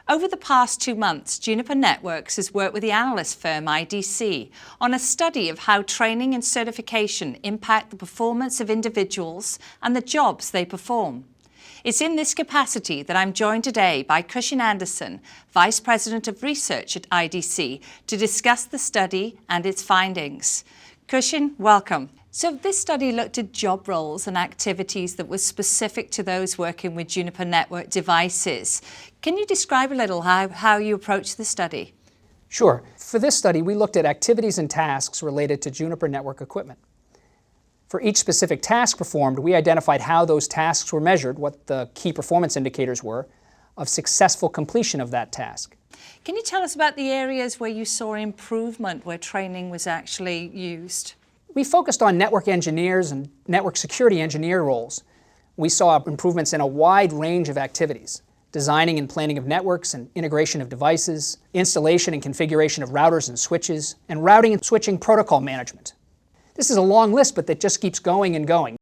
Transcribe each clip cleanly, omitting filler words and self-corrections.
Over the past 2 months, Juniper Networks has worked with the analyst firm IDC on a study of how training and certification impact the performance of individuals and the jobs they perform. It's in this capacity that I'm joined today by Andersen, Vice President of Research at IDC, to discuss the study and its findings. Welcome. So this study looked at job roles and activities that were specific to those working with Juniper Network devices. Can you describe a little how you approached the study? Sure. For this study, we looked at activities and tasks related to Juniper Network equipment. For each specific task performed, we identified how those tasks were measured, what the key performance indicators were, of successful completion of that task. Can you tell us about the areas where you saw improvement, where training was actually used? We focused on network engineers and network security engineer roles. We saw improvements in a wide range of activities: designing and planning of networks and integration of devices, installation and configuration of routers and switches, and routing and switching protocol management. This is a long list, but that just keeps going and going.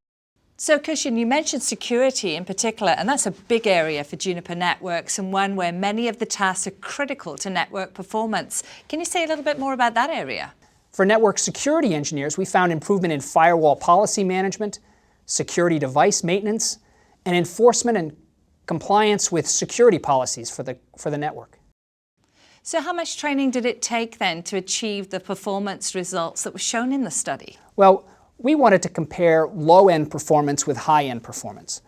So, you mentioned security in particular, and that's a big area for Juniper Networks and one where many of the tasks are critical to network performance. Can you say a little bit more about that area? For network security engineers, we found improvement in firewall policy management, security device maintenance, and enforcement and compliance with security policies for the network. So how much training did it take then to achieve the performance results that were shown in the study? Well, we wanted to compare low-end performance with high-end performance.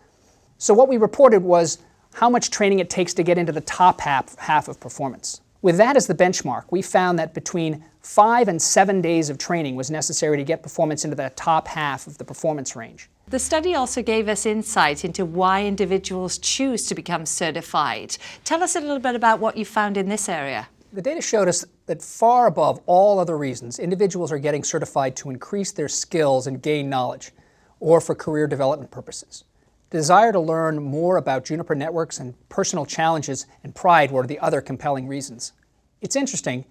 So what we reported was how much training it takes to get into the top half of performance. With that as the benchmark, we found that between 5 and 7 days of training was necessary to get performance into the top half of the performance range. The study also gave us insight into why individuals choose to become certified. Tell us a little bit about what you found in this area. The data showed us that far above all other reasons, individuals are getting certified to increase their skills and gain knowledge, or for career development purposes. Desire to learn more about Juniper Networks and personal challenges and pride were the other compelling reasons. It's interesting,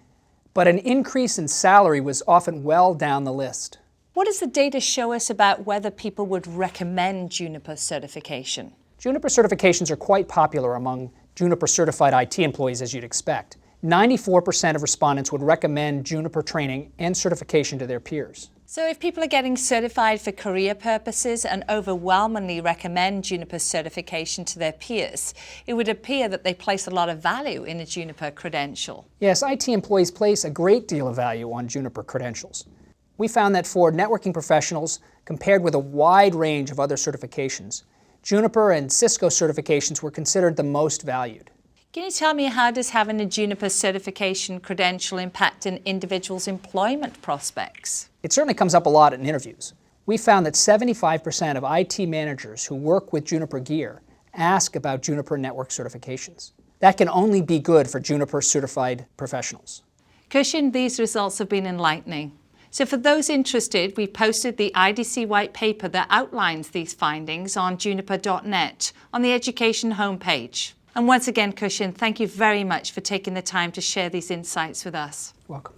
but an increase in salary was often well down the list. What does the data show us about whether people would recommend Juniper certification? Juniper certifications are quite popular among Juniper certified IT employees, as you'd expect. 94% of respondents would recommend Juniper training and certification to their peers. So if people are getting certified for career purposes and overwhelmingly recommend Juniper certification to their peers, it would appear that they place a lot of value in a Juniper credential. Yes, IT employees place a great deal of value on Juniper credentials. We found that for networking professionals, compared with a wide range of other certifications, Juniper and Cisco certifications were considered the most valued. Can you tell me, how does having a Juniper certification credential impact an individual's employment prospects? It certainly comes up a lot in interviews. We found that 75% of IT managers who work with Juniper gear ask about Juniper network certifications. That can only be good for Juniper certified professionals. These results have been enlightening. So for those interested, we posted the IDC white paper that outlines these findings on juniper.net on the education homepage. And once again, thank you very much for taking the time to share these insights with us. Welcome.